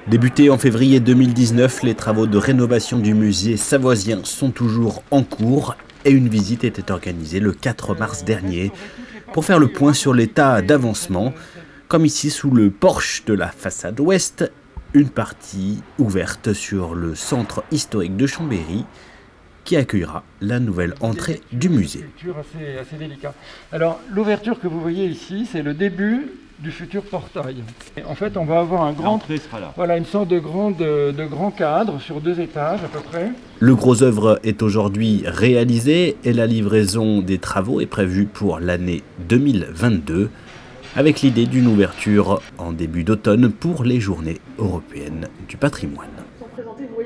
Débutés en février 2019, les travaux de rénovation du musée savoisien sont toujours en cours et une visite était organisée le 4 mars dernier pour faire le point sur l'état d'avancement, comme ici sous le porche de la façade ouest, une partie ouverte sur le centre historique de Chambéry qui accueillera la nouvelle entrée du musée. Assez délicat. Alors l'ouverture que vous voyez ici, c'est le début du futur portail. Et en fait, on va avoir un grand, voilà, une sorte de grand cadre sur 2 étages à peu près. Le gros œuvre est aujourd'hui réalisé et la livraison des travaux est prévue pour l'année 2022, avec l'idée d'une ouverture en début d'automne pour les Journées européennes du patrimoine.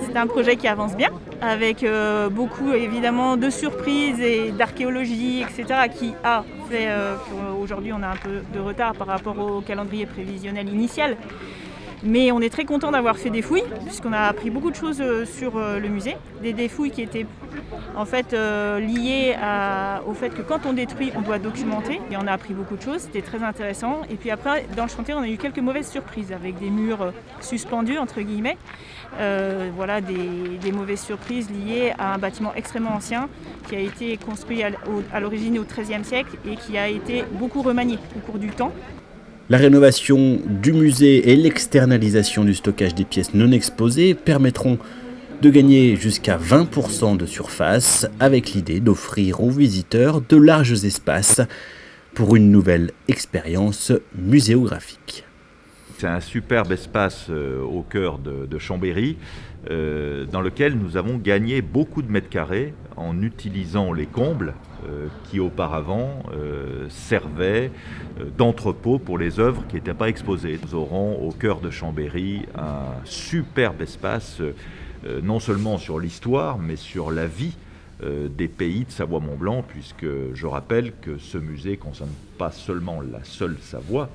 C'est un projet qui avance bien, avec beaucoup évidemment de surprises et d'archéologie, etc. qui a fait qu'aujourd'hui on a un peu de retard par rapport au calendrier prévisionnel initial. Mais on est très content d'avoir fait des fouilles, puisqu'on a appris beaucoup de choses sur le musée. Des fouilles qui étaient en fait liées au fait que quand on détruit, on doit documenter. Et on a appris beaucoup de choses, c'était très intéressant. Et puis après, dans le chantier, on a eu quelques mauvaises surprises, avec des murs suspendus, entre guillemets. Voilà, des mauvaises surprises liées à un bâtiment extrêmement ancien, qui a été construit à l'origine au XIIIe siècle et qui a été beaucoup remanié au cours du temps. La rénovation du musée et l'externalisation du stockage des pièces non exposées permettront de gagner jusqu'à 20% de surface, avec l'idée d'offrir aux visiteurs de larges espaces pour une nouvelle expérience muséographique. C'est un superbe espace au cœur de Chambéry, dans lequel nous avons gagné beaucoup de mètres carrés en utilisant les combles qui auparavant servaient d'entrepôt pour les œuvres qui n'étaient pas exposées. Nous aurons au cœur de Chambéry un superbe espace, non seulement sur l'histoire, mais sur la vie des pays de Savoie-Mont-Blanc, puisque je rappelle que ce musée ne concerne pas seulement la seule Savoie,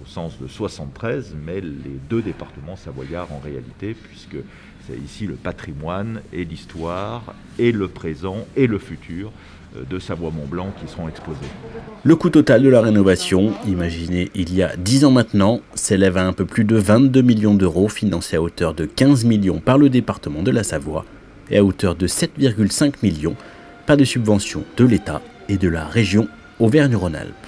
au sens de 73, mais les 2 départements savoyards en réalité, puisque c'est ici le patrimoine et l'histoire, et le présent et le futur de Savoie-Mont-Blanc qui seront exposés. Le coût total de la rénovation, imaginé il y a 10 ans maintenant, s'élève à un peu plus de 22 millions d'euros, financés à hauteur de 15 millions par le département de la Savoie et à hauteur de 7,5 millions par des subventions de l'État et de la région Auvergne-Rhône-Alpes.